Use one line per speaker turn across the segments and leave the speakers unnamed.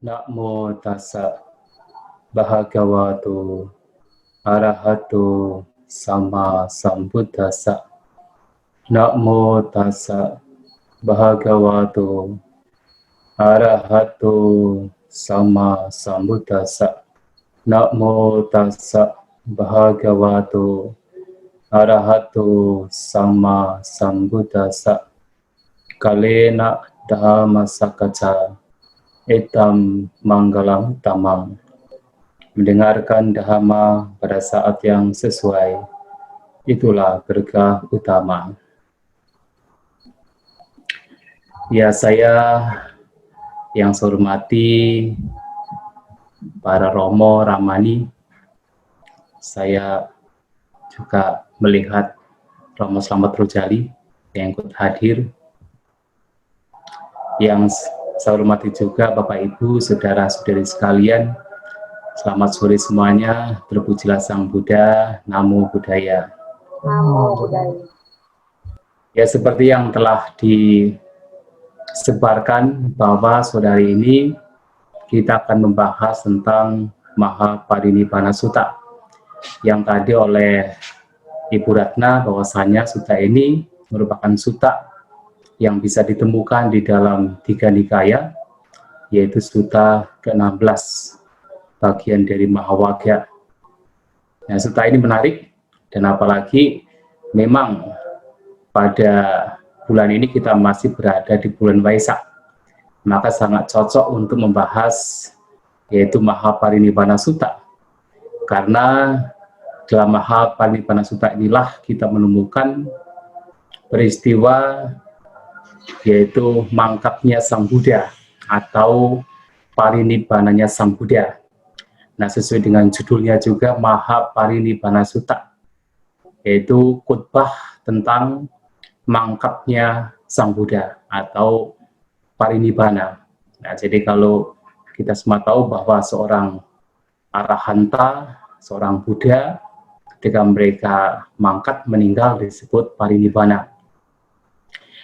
Namo tassa bhagavato arahato sama sambuddhassa. Namo tassa bhagavato arahato sama sambuddhassa. Namo tassa bhagavato arahato sama sambuddhassa. Kalena dhamma sakacca etam manggalam tamam. Mendengarkan dhamma pada saat yang sesuai, itulah berkah utama. Ya, saya yang saya hormati para Romo, Ramani, saya juga melihat Romo Slamet Rojali yang ikut hadir. Yang saya hormati juga Bapak Ibu, saudara-saudari sekalian, selamat sore semuanya, terpujilah Sang Buddha, Namo Buddhaya.
Namo Buddhaya.
Ya, seperti yang telah disebarkan bahwa sore hari ini kita akan membahas tentang Mahaparinibbana Sutta, yang tadi oleh Ibu Ratna bahwasanya sutta ini merupakan sutta yang bisa ditemukan di dalam 3 nikaya, yaitu sutta ke-16 bagian dari Mahawagya. Nah, sutta ini menarik, dan apalagi memang pada bulan ini kita masih berada di bulan Waisak, maka sangat cocok untuk membahas yaitu Mahaparinibbana Sutta, karena dalam Mahaparinibbana Sutta inilah kita menemukan peristiwa yaitu mangkatnya Sang Buddha atau parinibbananya Sang Buddha. Nah, sesuai dengan judulnya juga Mahaparinibbana Sutta, yaitu khutbah tentang mangkatnya Sang Buddha atau parinibbana. Nah, jadi kalau kita semua tahu bahwa seorang arahanta, seorang Buddha, ketika mereka mangkat meninggal disebut parinibbana.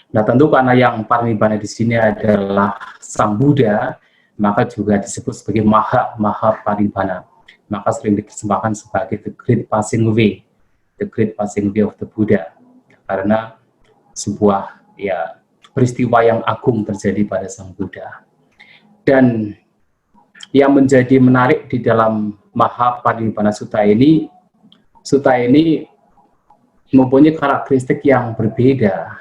Nah, tentu karena yang parinibbana di sini adalah Sang Buddha, maka juga disebut sebagai Mahaparinibbana. Maka sering diterjemahkan sebagai the Great Passing Away, the Great Passing Away of the Buddha, karena sebuah peristiwa yang agung terjadi pada Sang Buddha. Dan yang menjadi menarik di dalam Mahaparinibbana Sutta ini mempunyai karakteristik yang berbeda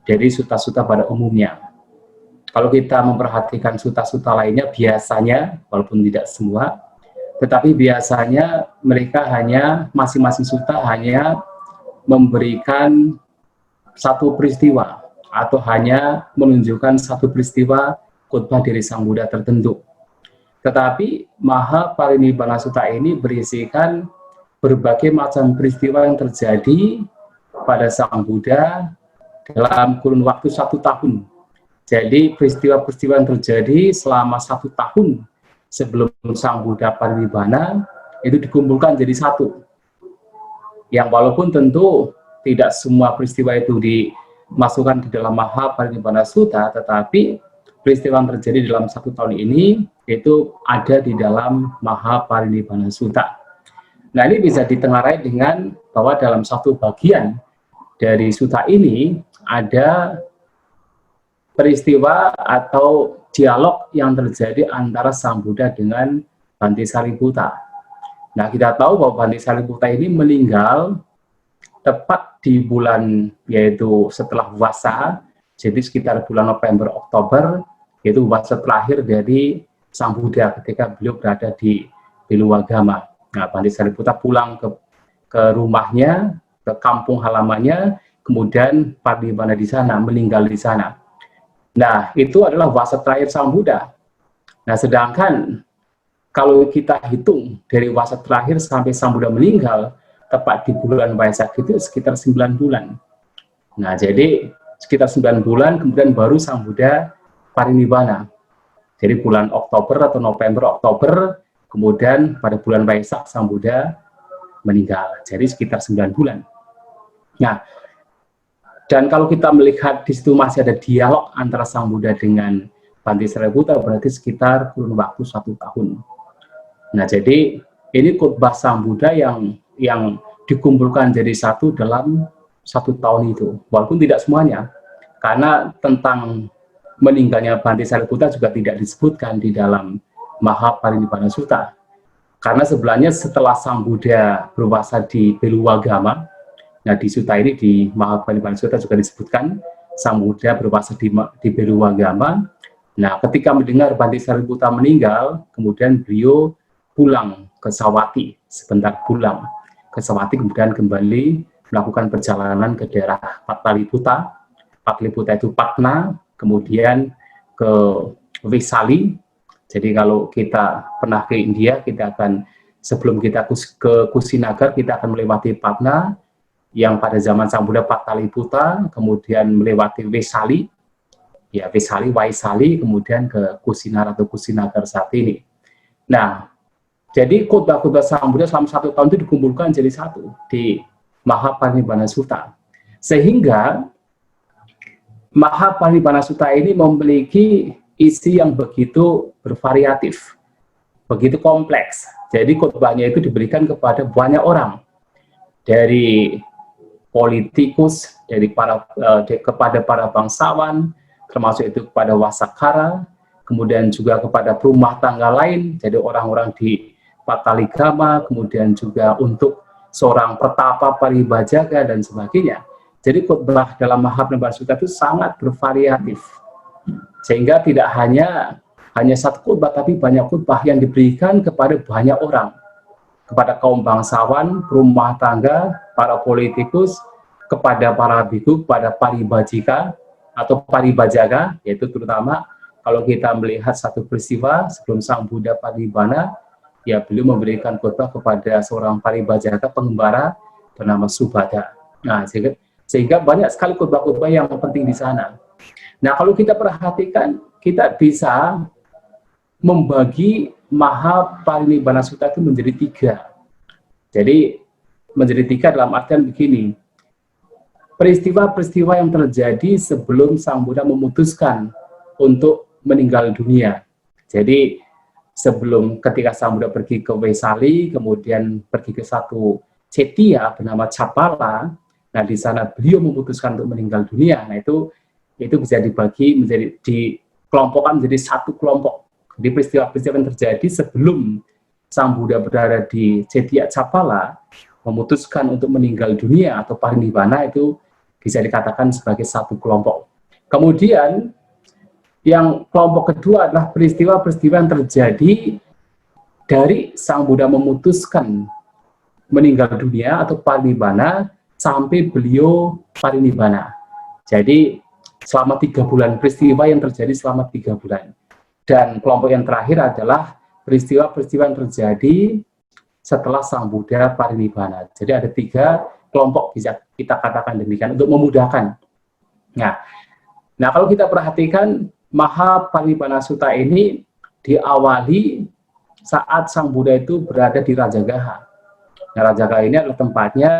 dari sutta-sutta pada umumnya. Kalau kita memperhatikan sutta-sutta lainnya, biasanya, walaupun tidak semua, tetapi biasanya mereka hanya, masing-masing sutta hanya memberikan satu peristiwa, atau hanya menunjukkan satu peristiwa khutbah dari Sang Buddha tertentu. Tetapi Mahaparinibbana Sutta ini berisikan berbagai macam peristiwa yang terjadi pada Sang Buddha dalam kurun waktu 1 tahun. Jadi peristiwa-peristiwa yang terjadi selama 1 tahun sebelum Sang Buddha parinibbana itu dikumpulkan jadi satu. Yang walaupun tentu tidak semua peristiwa itu dimasukkan di dalam Mahaparinibbana Sutta, tetapi peristiwa yang terjadi dalam 1 tahun ini itu ada di dalam Mahaparinibbana Sutta. Nah, ini bisa ditengarai dengan bahwa dalam satu bagian dari sutta ini ada peristiwa atau dialog yang terjadi antara Sang Buddha dengan Bhante Sariputta. Nah, kita tahu bahwa Bhante Sariputta ini meninggal tepat di bulan, yaitu setelah Wasa, jadi sekitar bulan November, Oktober, yaitu Wasa terakhir dari Sang Buddha ketika beliau berada di Biluwagama. Nah, Bhante Sariputta pulang ke rumahnya, ke kampung halamannya, kemudian parinibbana di sana, meninggal di sana. Nah, itu adalah wasa terakhir Sang Buddha. Nah, sedangkan kalau kita hitung dari wasa terakhir sampai Sang Buddha meninggal, tepat di bulan Waisak itu sekitar 9 bulan. Nah, jadi sekitar 9 bulan, kemudian baru Sang Buddha parinibbana. Jadi bulan Oktober atau November, Oktober, kemudian pada bulan Waisak Sang Buddha meninggal. Jadi sekitar 9 bulan. Nah, dan kalau kita melihat di situ masih ada dialog antara Sang Buddha dengan Bhanti Sariputra berarti sekitar kurun waktu 1 tahun. Nah, jadi ini khotbah Sang Buddha yang dikumpulkan jadi satu dalam 1 tahun itu, walaupun tidak semuanya, karena tentang meninggalnya Bhanti Sariputra juga tidak disebutkan di dalam Mahaparinibbana Sutta. Karena sebenarnya setelah Sang Buddha berwasa di Beluwagama, nah di sutta ini di Mahaparinibbana Sutta juga disebutkan Sang Buddha berwasa di Beluwagama. Nah, ketika mendengar Bhanti Sariputra meninggal, kemudian beliau pulang ke Sawati, sebentar pulang ke Sawati, kemudian kembali melakukan perjalanan ke daerah Pataliputa. Pataliputa itu Patna, kemudian ke Vesali. Jadi kalau kita pernah ke India, kita akan, sebelum kita ke Kusinagar, kita akan melewati Patna, yang pada zaman Sang Buddha Pataliputa, kemudian melewati Vesali, ya Vesali, Vaisali, kemudian ke Kusinar atau Kusinagar saat ini. Nah, jadi khotbah-khotbah Sang Buddha selama 1 tahun itu dikumpulkan jadi satu di Mahaparinibbana Sutta. Sehingga Mahaparinibbana Sutta ini memiliki isi yang begitu bervariatif, begitu kompleks. Jadi khotbahnya itu diberikan kepada banyak orang, dari politikus, kepada para bangsawan, termasuk itu kepada wasakara, kemudian juga kepada perumah tangga lain, jadi orang-orang di Pataligama, kemudian juga untuk seorang pertapa paribajaka dan sebagainya. Jadi khotbah dalam Mahaparinibbana Sutta itu sangat bervariatif, sehingga tidak hanya satu khotbah, tapi banyak khotbah yang diberikan kepada banyak orang, kepada kaum bangsawan, perumah tangga, para politikus, kepada para bhikkhu, kepada paribajika atau paribajaka, yaitu terutama kalau kita melihat satu peristiwa sebelum Sang Buddha parinibbana, ya beliau memberikan khotbah kepada seorang paribajaka pengembara bernama Subhada. Nah, sehingga banyak sekali khotbah-khotbah yang penting di sana. Nah, kalau kita perhatikan, kita bisa membagi Mahaparinibbana Sutta itu menjadi 3. Jadi menjadi 3 dalam artian begini, peristiwa-peristiwa yang terjadi sebelum Sang Buddha memutuskan untuk meninggal dunia. Jadi sebelum ketika Sang Buddha pergi ke Vesali, kemudian pergi ke satu cetia bernama Chapala, nah di sana beliau memutuskan untuk meninggal dunia. Nah itu bisa dibagi menjadi, dikelompokkan menjadi satu kelompok. Di peristiwa-peristiwa yang terjadi sebelum Sang Buddha berada di cetia Chapala, memutuskan untuk meninggal dunia atau parinibbana, itu bisa dikatakan sebagai satu kelompok. Kemudian yang kelompok kedua adalah peristiwa-peristiwa yang terjadi dari Sang Buddha memutuskan meninggal dunia atau parinibbana sampai beliau parinibbana. Jadi selama 3 bulan, peristiwa yang terjadi selama 3 bulan. Dan kelompok yang terakhir adalah peristiwa-peristiwa yang terjadi setelah Sang Buddha parinibbana. Jadi ada 3 kelompok, bisa kita katakan demikian untuk memudahkan. Nah kalau kita perhatikan, Mahaparinibbana Sutta ini diawali saat Sang Buddha itu berada di Rajagaha. Nah, Rajagaha ini adalah tempatnya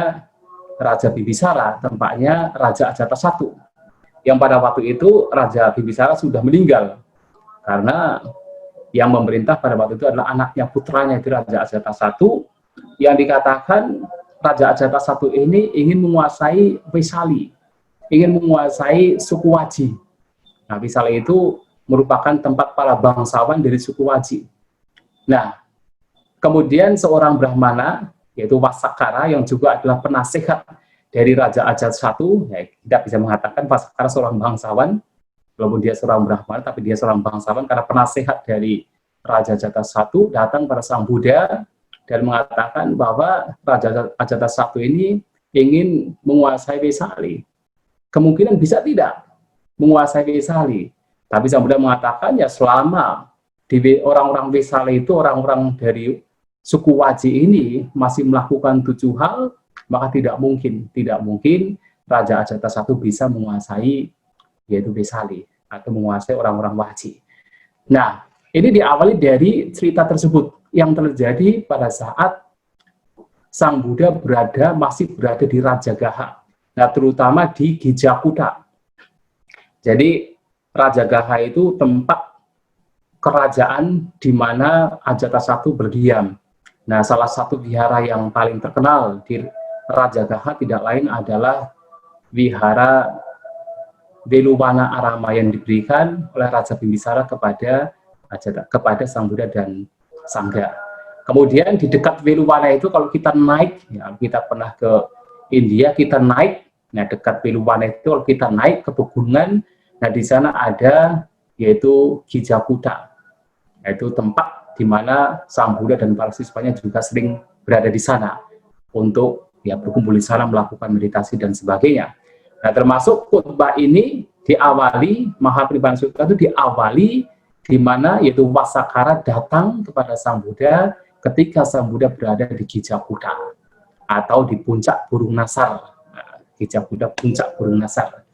Raja Bibisara, tempatnya Raja Ajatasattu. Yang pada waktu itu Raja Bibisara sudah meninggal, karena yang memerintah pada waktu itu adalah anaknya, putranya itu Raja Ajatasattu, yang dikatakan Raja Ajatasattu ini ingin menguasai Vesali, ingin menguasai suku Waji. Nah, Vesali itu merupakan tempat para bangsawan dari suku Waji. Nah, kemudian seorang Brahmana, yaitu Wasakara, yang juga adalah penasehat dari Raja Ajatasattu, ya, kita bisa mengatakan Wasakara seorang bangsawan, walaupun dia seorang Brahmana, tapi dia seorang bangsawan karena penasehat dari Raja Ajatasattu datang pada Sang Buddha dan mengatakan bahwa Raja Ajatasattu ini ingin menguasai Vesali. Kemungkinan bisa tidak menguasai Vesali. Tapi Sang Buddha mengatakan, ya selama di orang-orang Vesali itu, orang-orang dari suku Waji ini masih melakukan 7 hal, maka tidak mungkin Raja Ajatasattu bisa menguasai, yaitu Vesali, atau menguasai orang-orang Waji. Nah, ini diawali dari cerita tersebut yang terjadi pada saat Sang Buddha masih berada di Rajagaha. Nah, terutama di Gijakuta. Jadi Rajagaha itu tempat kerajaan di mana Ajatasattu berdiam. Nah, salah satu wihara yang paling terkenal di Rajagaha tidak lain adalah wihara Veluwana Arama yang diberikan oleh Raja Bimbisara kepada Sang Buddha dan Sangga. Kemudian di dekat Veluwana itu kalau kita naik, ya, kita pernah ke India, kita naik, nah dekat Veluwana itu kalau kita naik ke pegunungan, nah di sana ada yaitu Gijakuta, yaitu tempat di mana Sang Buddha dan para siswanya juga sering berada di sana untuk ya berkumpul di sana melakukan meditasi dan sebagainya. Nah, termasuk khutbah ini diawali, Mahaparinibbana Sutta itu diawali di mana yaitu Wasakara datang kepada Sang Buddha ketika Sang Buddha berada di Gijakuta atau di puncak Burung Nasar. Nah, Gijakuta puncak Burung Nasar.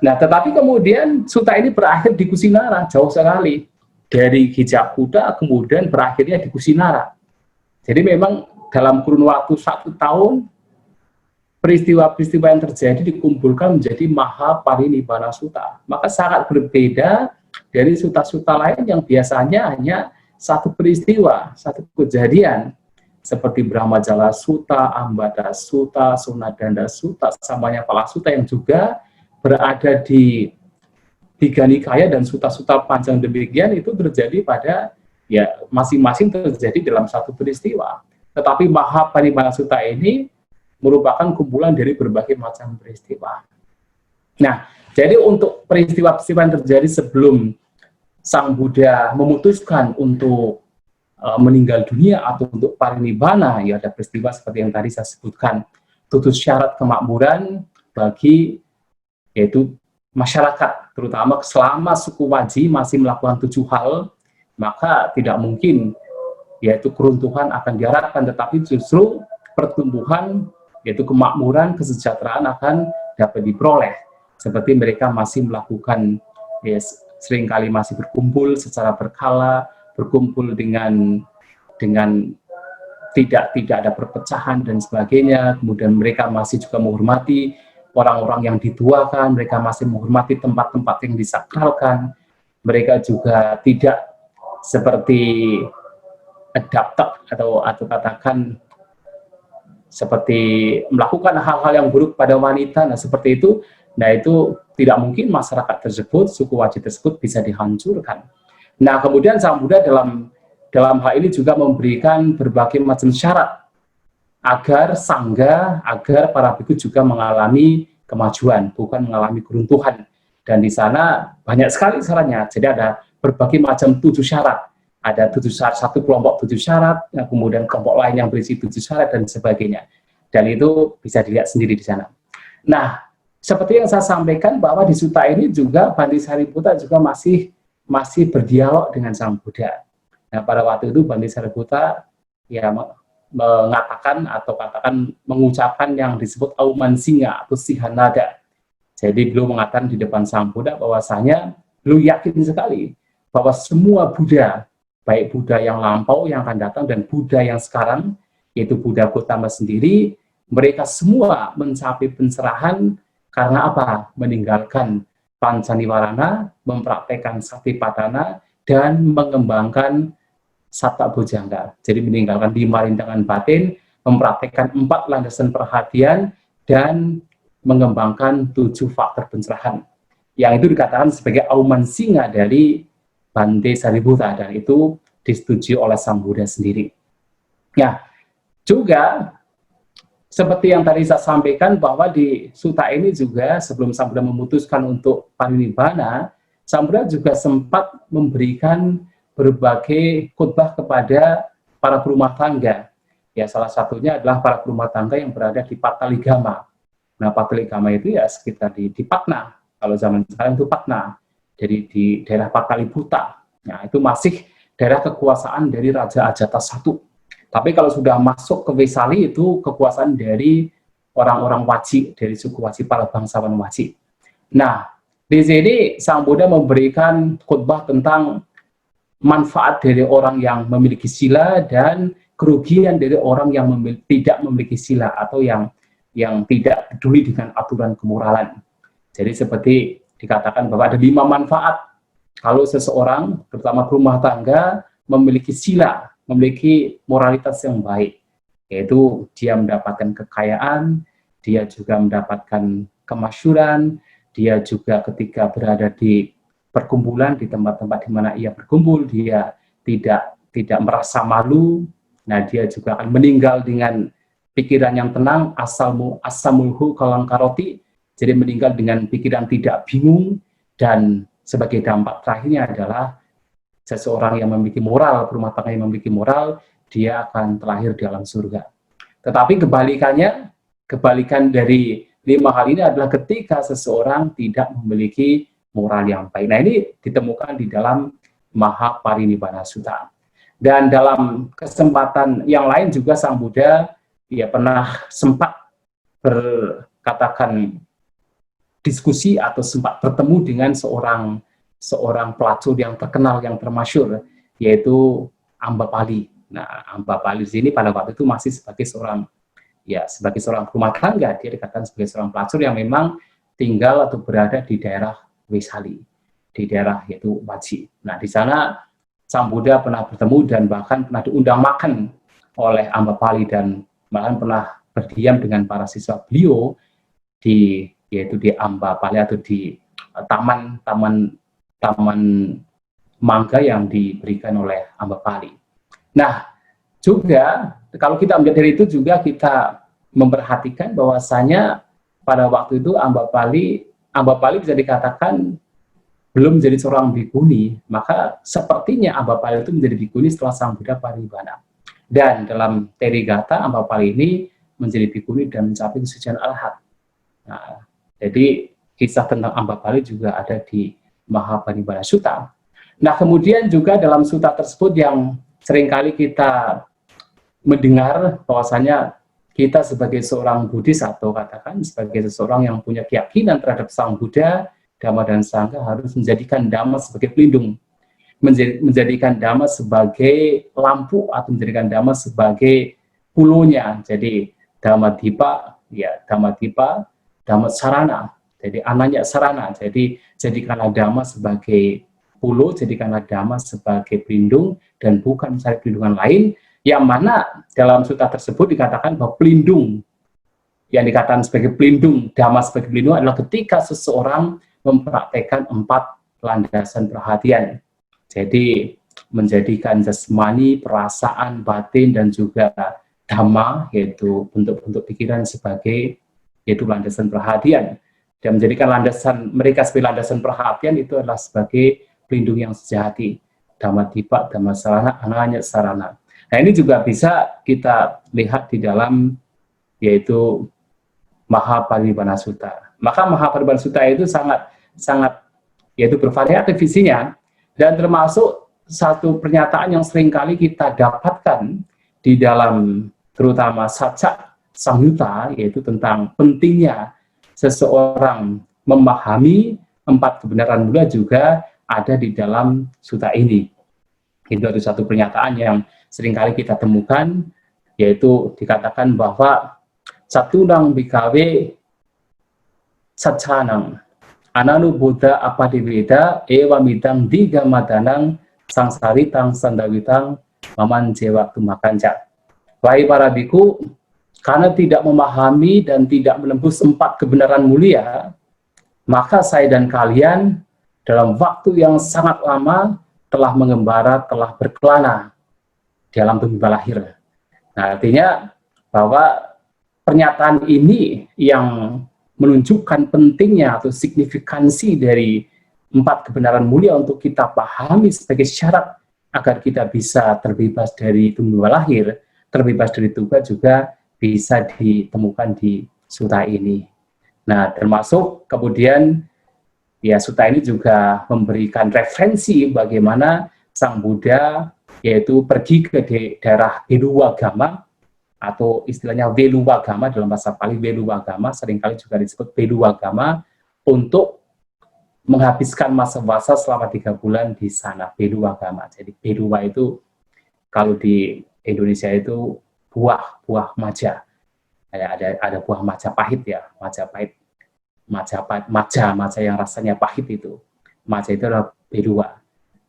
Nah, tetapi kemudian sutta ini berakhir di Kusinara, jauh sekali. Dari Gijakuta kemudian berakhirnya di Kusinara. Jadi memang dalam kurun waktu 1 tahun, peristiwa-peristiwa yang terjadi dikumpulkan menjadi Mahaparinibbana Sutta. Maka sangat berbeda dari sutta-sutta lain yang biasanya hanya satu peristiwa, satu kejadian. Seperti Brahmajala Sutta, Ambada Sutta, Sunadanda Sutta, Samanyapala Sutta yang juga berada di Tiga Nikaya dan sutta-sutta panjang demikian itu terjadi pada ya masing-masing terjadi dalam satu peristiwa. Tetapi Mahaparinibbana Sutta ini merupakan kumpulan dari berbagai macam peristiwa. Nah, jadi untuk peristiwa-peristiwa yang terjadi sebelum Sang Buddha memutuskan untuk meninggal dunia atau untuk parinibbana, ya ada peristiwa seperti yang tadi saya sebutkan, 7 syarat kemakmuran bagi yaitu masyarakat, terutama selama suku Waji masih melakukan 7 hal, maka tidak mungkin yaitu keruntuhan akan diharapkan, tetapi justru pertumbuhan yaitu kemakmuran, kesejahteraan akan dapat diperoleh. Seperti mereka masih melakukan, ya, seringkali masih berkumpul secara berkala, berkumpul dengan tidak ada perpecahan dan sebagainya. Kemudian mereka masih juga menghormati orang-orang yang dituakan, mereka masih menghormati tempat-tempat yang disakralkan, mereka juga tidak seperti adapted atau katakan seperti melakukan hal-hal yang buruk pada wanita. Nah, seperti itu, nah itu tidak mungkin masyarakat tersebut, suku Waji tersebut bisa dihancurkan. Nah, kemudian Sang Buddha dalam hal ini juga memberikan berbagai macam syarat agar sangga, agar para bhikkhu juga mengalami kemajuan, bukan mengalami keruntuhan. Dan di sana banyak sekali syaratnya. Jadi ada berbagai macam 7 syarat. Ada 7 syarat, satu kelompok 7 syarat, kemudian kelompok lain yang berisi 7 syarat dan sebagainya. Dan itu bisa dilihat sendiri di sana. Nah, seperti yang saya sampaikan bahwa di sutta ini juga Bhante Sariputta juga masih berdialog dengan Sang Buddha. Nah, pada waktu itu Bhante Sariputta ya mengatakan atau mengucapkan yang disebut aumansinga atau sihanada. Jadi beliau mengatakan di depan Sang Buddha bahwasanya beliau yakin sekali bahwa semua Buddha, baik Buddha yang lampau yang akan datang dan Buddha yang sekarang, yaitu Buddha Gautama sendiri, mereka semua mencapai pencerahan karena apa? Meninggalkan pancaniwarana, mempraktekkan satipatthana, dan mengembangkan Satta Bojjhanga. Jadi meninggalkan 5 rintangan batin, mempraktekkan 4 landasan perhatian, dan mengembangkan 7 faktor pencerahan. Yang itu dikatakan sebagai aumansinga dari Bhante Sariputta, dan itu disetujui oleh Sang Buddha sendiri. Nah, juga seperti yang tadi saya sampaikan bahwa di sutta ini juga sebelum Sang Buddha memutuskan untuk parinibbana, Sang Buddha juga sempat memberikan berbagai khutbah kepada para perumah tangga. Ya, salah satunya adalah para perumah tangga yang berada di Pataligama. Nah, Pataligama itu ya sekitar di Patna. Kalau zaman sekarang itu Patna. Jadi di daerah Pataliputra. Nah, itu masih daerah kekuasaan dari Raja Ajatasattu. Tapi kalau sudah masuk ke Vesali itu kekuasaan dari orang-orang Waji, dari suku Waji, para bangsawan Waji. Nah, di sini Sang Buddha memberikan khutbah tentang manfaat dari orang yang memiliki sila dan kerugian dari orang yang tidak memiliki sila atau yang tidak peduli dengan aturan kemoralan. Jadi seperti dikatakan bahwa ada 5 manfaat kalau seseorang, terutama rumah tangga, memiliki sila, memiliki moralitas yang baik, yaitu dia mendapatkan kekayaan, dia juga mendapatkan kemasyhuran, dia juga ketika berada di perkumpulan, di tempat-tempat di mana ia berkumpul, dia tidak merasa malu. Nah, dia juga akan meninggal dengan pikiran yang tenang, asamulhu kalang karoti, jadi meninggal dengan pikiran tidak bingung. Dan sebagai dampak terakhirnya adalah seseorang yang memiliki moral, berumah tangga yang memiliki moral, dia akan terlahir di alam surga. Tetapi kebalikannya, kebalikan dari 5 hal ini adalah ketika seseorang tidak memiliki moral yang baik. Nah, ini ditemukan di dalam Mahaparinibbana Sutta. Dan dalam kesempatan yang lain juga Sang Buddha pernah sempat berkatakan diskusi atau sempat bertemu dengan seorang pelacur yang terkenal, yang termasyhur, yaitu Ambapali. Nah, Ambapali di sini pada waktu itu masih sebagai seorang rumah tangga. Dia dikatakan sebagai seorang pelacur yang memang tinggal atau berada di daerah Wesali, di daerah yaitu Waji. Nah, di sana Sang Buddha pernah bertemu dan bahkan pernah diundang makan oleh Ambapali dan bahkan pernah berdiam dengan para siswa beliau yaitu di Ambapali atau di taman mangga yang diberikan oleh Ambapali. Nah, juga kalau kita melihat dari itu juga kita memperhatikan bahwasanya pada waktu itu Ambapali bisa dikatakan belum menjadi seorang bhikkhuni, maka sepertinya Ambapali itu menjadi bhikkhuni setelah Sang Buddha parinibbana. Dan dalam Therigatha, Ambapali ini menjadi bhikkhuni dan mencapai kesucian arhat. Nah, jadi kisah tentang Ambapali juga ada di Mahaparinibbana Sutta. Nah, kemudian juga dalam sutta tersebut yang seringkali kita mendengar bahwasanya kita sebagai seorang Buddhis atau katakan sebagai seseorang yang punya keyakinan terhadap Sang Buddha, Dhamma dan Sangha harus menjadikan Dhamma sebagai pelindung, menjadikan Dhamma sebagai lampu atau menjadikan Dhamma sebagai pulunya. Jadi Dhamma Dipa, Dhamma Sarana, jadi ananya sarana. Jadi jadikanlah Dhamma sebagai pulu, jadikanlah Dhamma sebagai pelindung dan bukan mencari pelindungan lain, yang mana dalam sutta tersebut dikatakan bahwa pelindung yang dikatakan sebagai pelindung, Dhamma sebagai pelindung adalah ketika seseorang mempraktekkan 4 landasan perhatian. Jadi menjadikan jasmani, perasaan, batin, dan juga Dhamma, yaitu bentuk-bentuk pikiran sebagai yaitu landasan perhatian. Dan menjadikan mereka sebagai landasan perhatian itu adalah sebagai pelindung yang sejati. Dhamma Dipa, Dhamma Sarana, Ananya Sarana. Nah, ini juga bisa kita lihat di dalam yaitu Mahaparinibbana Sutta. Maka Mahaparinibbana Sutta itu sangat yaitu bervariatif isinya, dan termasuk satu pernyataan yang seringkali kita dapatkan di dalam terutama Satca Samyutta, yaitu tentang pentingnya seseorang memahami 4 kebenaran Buddha juga ada di dalam sutta ini. Itu ada satu pernyataan yang seringkali kita temukan, yaitu dikatakan bahwa Satunang bikawe satcanang ananu Buddha apadiveda ewamidang digamadanang sangsaritang sandawitang maman jewa tumakanja. Wahai para biku, karena tidak memahami dan tidak menembus 4 kebenaran mulia, maka saya dan kalian dalam waktu yang sangat lama telah mengembara, telah berkelana di alam bumi lahir. Nah, artinya bahwa pernyataan ini yang menunjukkan pentingnya atau signifikansi dari 4 kebenaran mulia untuk kita pahami sebagai syarat agar kita bisa terbebas dari bumi lahir, terbebas dari duka juga bisa ditemukan di sutta ini. Nah, termasuk kemudian sutta ini juga memberikan referensi bagaimana Sang Buddha yaitu pergi ke daerah Beluwagama, atau istilahnya Veluwagama dalam bahasa Pali. Veluwagama seringkali juga disebut Beluwagama, untuk menghabiskan masa-masa selama 3 bulan di sana. Beluwagama. Jadi Beluwa itu kalau di Indonesia itu buah maja. Ada buah maja pahit ya, maja yang rasanya pahit itu. Maja itu adalah Belua.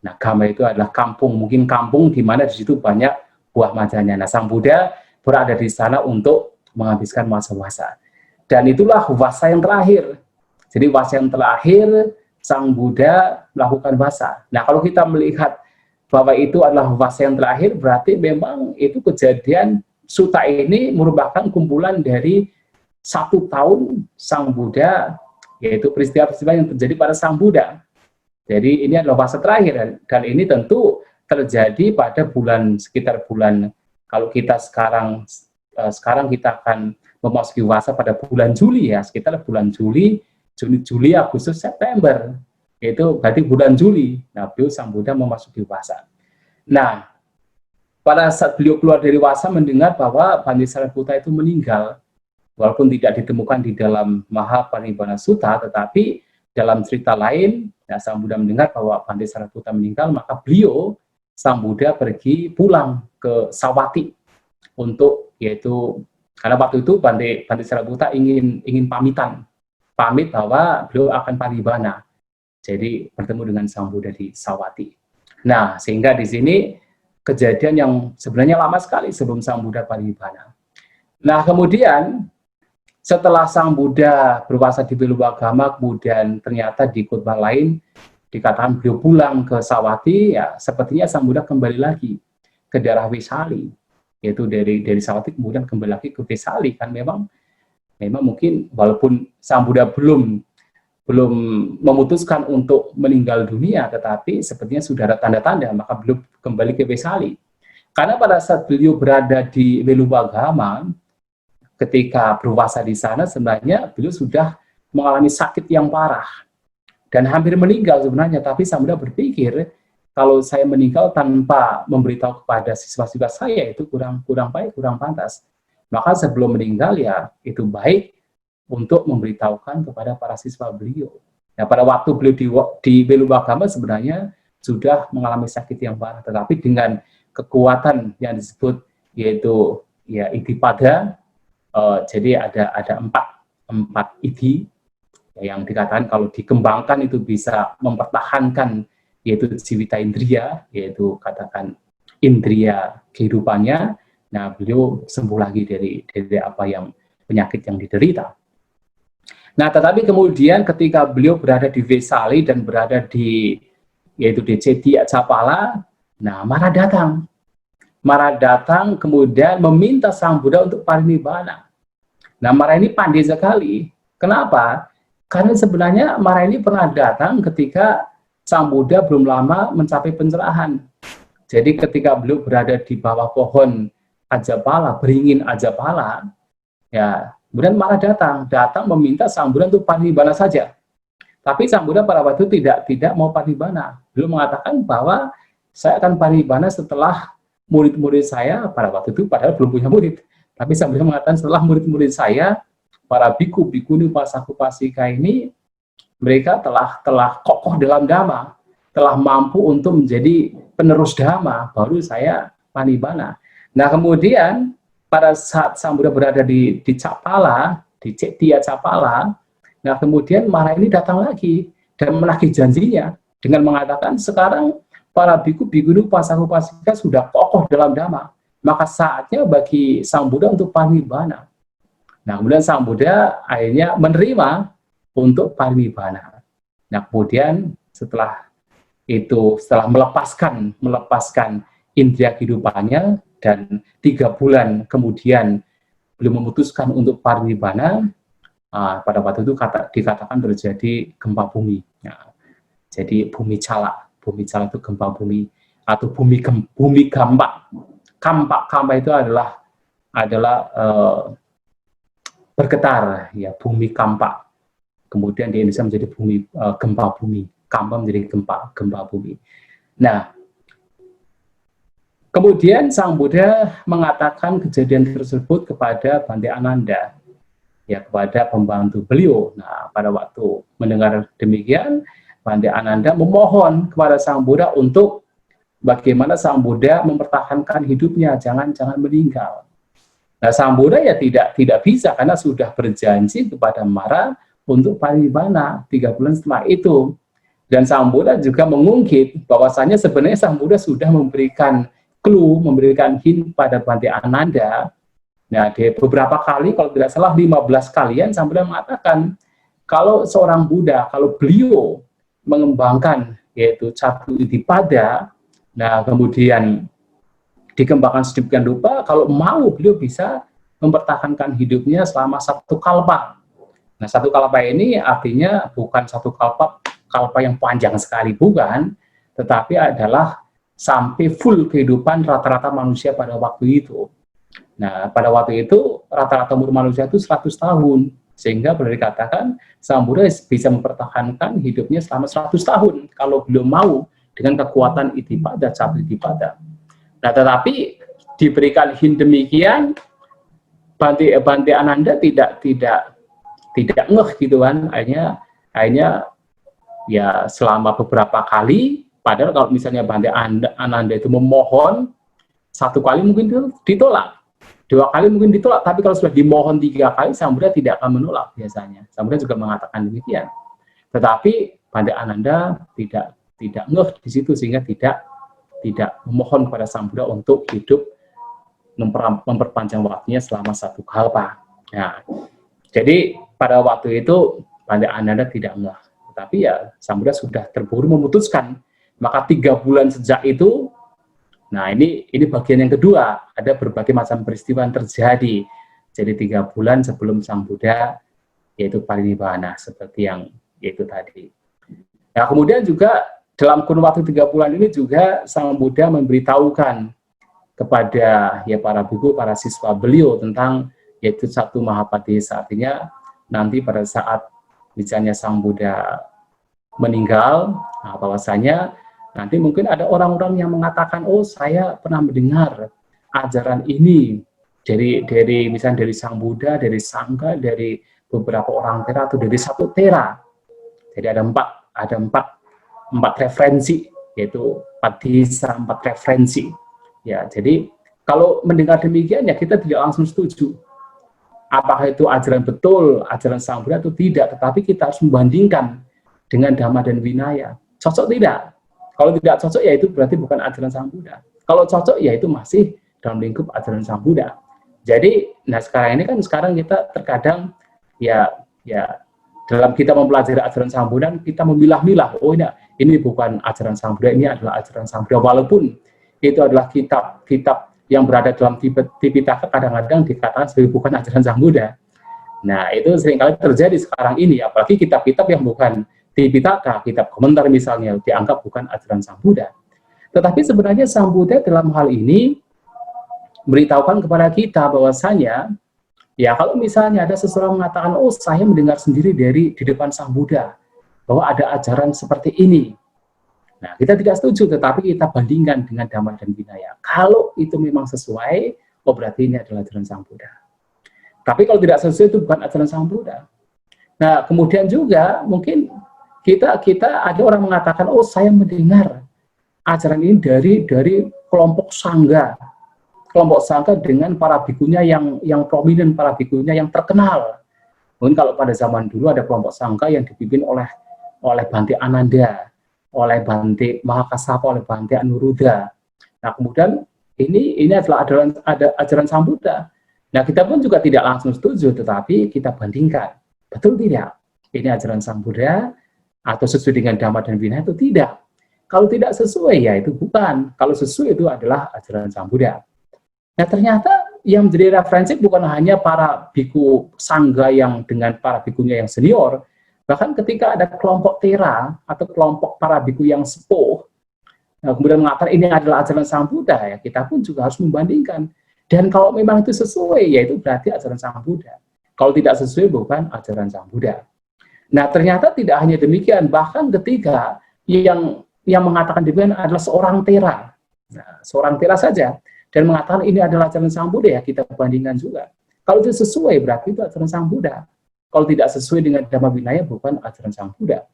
Nah, Gama itu adalah kampung, mungkin kampung di mana di situ banyak buah majanya. Nah, Sang Buddha berada di sana untuk menghabiskan masa wasa. Dan itulah wasa yang terakhir. Jadi wasa yang terakhir, Sang Buddha melakukan wasa. Nah, kalau kita melihat bahwa itu adalah wasa yang terakhir, berarti memang itu kejadian Sutta ini merupakan kumpulan dari 1 tahun Sang Buddha, yaitu peristiwa-peristiwa yang terjadi pada Sang Buddha. Jadi ini adalah fase terakhir, dan ini tentu terjadi pada sekitar bulan, kalau kita sekarang kita akan memasuki fase pada bulan Juli ya, sekitar bulan Juli, Agustus, September, itu berarti bulan Juli. Nah, beliau Sang Buddha memasuki fase. Nah, pada saat beliau keluar dari wasa mendengar bahwa Bante Sariputta itu meninggal, walaupun tidak ditemukan di dalam Mahaparinibbana Sutta, tetapi dalam cerita lain, ya, Sang Buddha mendengar bahwa Bante Sariputta meninggal, maka beliau, Sang Buddha pergi pulang ke Sawati untuk, yaitu karena waktu itu Bante Sariputta ingin pamit bahwa beliau akan parinibbana. Jadi bertemu dengan Sang Buddha di Sawati. Nah, sehingga di sini kejadian yang sebenarnya lama sekali sebelum Sang Buddha parinibbana. Nah, kemudian setelah Sang Buddha berwasa di Belubagama, kemudian ternyata di khotbah lain dikatakan beliau pulang ke Sawati, ya sepertinya Sang Buddha kembali lagi ke daerah Wesali, yaitu dari Sawati kemudian kembali lagi ke Wesali. Kan memang mungkin walaupun Sang Buddha belum memutuskan untuk meninggal dunia, tetapi sepertinya sudah ada tanda-tanda, maka beliau kembali ke Wesali. Karena pada saat beliau berada di Belubagama, ketika berwasa di sana, sebenarnya beliau sudah mengalami sakit yang parah dan hampir meninggal sebenarnya. Tapi Sang Buddha berpikir, kalau saya meninggal tanpa memberitahu kepada siswa-siswa saya, itu kurang baik, kurang pantas. Maka sebelum meninggal, ya itu baik untuk memberitahukan kepada para siswa beliau. Nah, pada waktu beliau di Belubagama sebenarnya sudah mengalami sakit yang parah, tetapi dengan kekuatan yang disebut yaitu ya Iddhipada. Jadi ada empat idi yang dikatakan kalau dikembangkan itu bisa mempertahankan, yaitu Jivita Indriya, yaitu katakan indria kehidupannya. Nah, beliau sembuh lagi dari apa yang penyakit yang diderita. Nah, tetapi kemudian ketika beliau berada di Vesali dan berada yaitu di Cetya Capala, nah Mara datang kemudian meminta Sang Buddha untuk parinibbana. Nah, Mara ini pandai sekali. Kenapa? Karena sebenarnya Mara ini pernah datang ketika Sang Buddha belum lama mencapai pencerahan. Jadi ketika beliau berada di bawah pohon Ajapala, beringin Ajapala, ya, kemudian Mara datang meminta Sang Buddha untuk parinibbana saja. Tapi Sang Buddha pada waktu itu tidak mau parinibbana. Beliau mengatakan bahwa saya akan parinibbana setelah murid-murid saya, pada waktu itu padahal belum punya murid, tapi Sang Buddha mengatakan setelah murid-murid saya, para biku, bikuni, upasaku, upasika ini, mereka telah kokoh dalam dhamma, telah mampu untuk menjadi penerus dhamma, baru saya parinibbana. Nah, kemudian pada saat Sang Buddha berada di Capala, di Cetya Capala, nah kemudian Mara ini datang lagi dan menagih janjinya dengan mengatakan sekarang para biku, bikuni, upasaku, upasika sudah kokoh dalam dhamma, maka saatnya bagi Sang Buddha untuk parinibbana. Nah, kemudian Sang Buddha akhirnya menerima untuk parinibbana. Nah, kemudian setelah melepaskan indria kehidupannya, dan 3 bulan kemudian beliau memutuskan untuk parinibbana, pada waktu itu dikatakan terjadi gempa bumi. Nah, jadi bumi cala itu gempa bumi atau bumi kampak. Kampak itu adalah bergetar, ya, bumi kampak. Kemudian di Indonesia menjadi gempa bumi. Kampak menjadi gempa bumi. Nah, kemudian Sang Buddha mengatakan kejadian tersebut kepada Bante Ananda, ya, kepada pembantu beliau. Nah, pada waktu mendengar demikian, Bante Ananda memohon kepada Sang Buddha untuk bagaimana Sang Buddha mempertahankan hidupnya, jangan meninggal. Nah, Sang Buddha ya tidak bisa karena sudah berjanji kepada Mara untuk parinibbana 3 bulan setelah itu. Dan Sang Buddha juga mengungkit bahwasanya sebenarnya Sang Buddha sudah memberikan clue, memberikan hint pada Bhante Ananda. Nah, di beberapa kali, kalau tidak salah 15 kalian, Sang Buddha mengatakan, kalau seorang Buddha, kalau beliau mengembangkan, yaitu Catu Itipada, nah kemudian dikembangkan sedemikian rupa, kalau mau beliau bisa mempertahankan hidupnya selama 1 kalpa. Nah, 1 kalpa ini artinya bukan 1 kalpa yang panjang sekali, bukan, tetapi adalah sampai full kehidupan rata-rata manusia pada waktu itu. Nah, pada waktu itu rata-rata umur manusia itu 100 tahun, sehingga boleh dikatakan Sang Buddha bisa mempertahankan hidupnya selama 100 tahun kalau belum mau dengan kekuatan itipada, Catu Itipada. Nah, tetapi diberikan hint demikian, Bhante Ananda tidak ngeh gitu kan, akhirnya ya selama beberapa kali, padahal kalau misalnya Bhante Ananda itu memohon 1 kali mungkin ditolak, 2 kali mungkin ditolak, tapi kalau sudah dimohon 3 kali, Sang Buddha tidak akan menolak biasanya. Sang Buddha juga mengatakan demikian. Tetapi Bhante Ananda tidak ngeh di situ, sehingga tidak memohon kepada Sang Buddha untuk hidup memperpanjang waktunya selama 1 kalpa. Nah, jadi pada waktu itu Bhante Ananda tidak ngeh. Tapi ya Sang Buddha sudah terburu memutuskan, maka 3 bulan sejak itu, nah ini bagian yang kedua, ada berbagai macam peristiwa yang terjadi. Jadi 3 bulan sebelum Sang Buddha yaitu parinibbana, seperti yang yaitu tadi. Nah, kemudian juga dalam kurun waktu 3 bulan ini juga Sang Buddha memberitahukan kepada ya para biku, para siswa beliau tentang yaitu 1 Mahapadesa. Artinya nanti pada saat misalnya Sang Buddha meninggal, nah bahwasanya nanti mungkin ada orang-orang yang mengatakan, oh saya pernah mendengar ajaran ini dari misalnya dari Sang Buddha, dari Sangha, dari beberapa orang tera atau dari 1 tera. Jadi ada empat referensi, yaitu Padesa, 4 referensi. Ya, jadi kalau mendengar demikian ya kita tidak langsung setuju. Apakah itu ajaran betul, ajaran Sang Buddha atau tidak, tetapi kita harus membandingkan dengan Dhamma dan Vinaya. Cocok tidak? Kalau tidak cocok, ya itu berarti bukan ajaran Sang Buddha. Kalau cocok, ya itu masih dalam lingkup ajaran Sang Buddha. Jadi, nah sekarang kita terkadang ya dalam kita mempelajari ajaran Sang Buddha, kita memilah-milah, oh ini bukan ajaran Sang Buddha, ini adalah ajaran Sang Buddha, walaupun itu adalah kitab yang berada dalam Tipitaka, kadang-kadang dikatakan sebagai bukan ajaran Sang Buddha. Nah, itu seringkali terjadi sekarang ini, apalagi kitab-kitab yang bukan Tipitaka, kitab komentar misalnya, dianggap bukan ajaran Sang Buddha. Tetapi sebenarnya Sang Buddha dalam hal ini memberitahukan kepada kita bahwasanya, ya kalau misalnya ada seseorang mengatakan, oh saya mendengar sendiri di depan Sang Buddha, bahwa ada ajaran seperti ini. Nah, kita tidak setuju, tetapi kita bandingkan dengan Dhamma dan Vinaya. Kalau itu memang sesuai, oh berarti ini adalah ajaran Sang Buddha. Tapi kalau tidak sesuai, itu bukan ajaran Sang Buddha. Nah, kemudian juga mungkin kita ada orang mengatakan, oh saya mendengar ajaran ini dari kelompok sangga dengan para bikunya yang prominent, para bikunya yang terkenal. Mungkin kalau pada zaman dulu ada kelompok sangga yang dipimpin oleh Bhante Ananda, oleh Bhante Mahakassapa, oleh Bhante Anuruddha. Nah, kemudian ini adalah ajaran Sang Buddha. Nah, kita pun juga tidak langsung setuju, tetapi kita bandingkan. Betul tidak? Ini ajaran Sang Buddha atau sesuai dengan Dhamma dan Vinaya itu tidak. Kalau tidak sesuai, ya itu bukan. Kalau sesuai, itu adalah ajaran Sang Buddha. Nah, ternyata yang menjadi referensi bukan hanya para biku sangga yang dengan para bikunya yang senior, bahkan ketika ada kelompok tera atau kelompok para biku yang sepuh, nah, kemudian mengatakan ini adalah ajaran Sang Buddha, ya kita pun juga harus membandingkan. Dan kalau memang itu sesuai, ya itu berarti ajaran Sang Buddha. Kalau tidak sesuai, bukan ajaran Sang Buddha. Nah, ternyata tidak hanya demikian, bahkan ketika yang mengatakan demikian adalah seorang tera. Nah, seorang tera saja, dan mengatakan ini adalah ajaran Sang Buddha, ya kita bandingkan juga. Kalau itu sesuai, berarti itu ajaran Sang Buddha. Kalau tidak sesuai dengan Dhamma Vinaya, bukan ajaran Sang Buddha.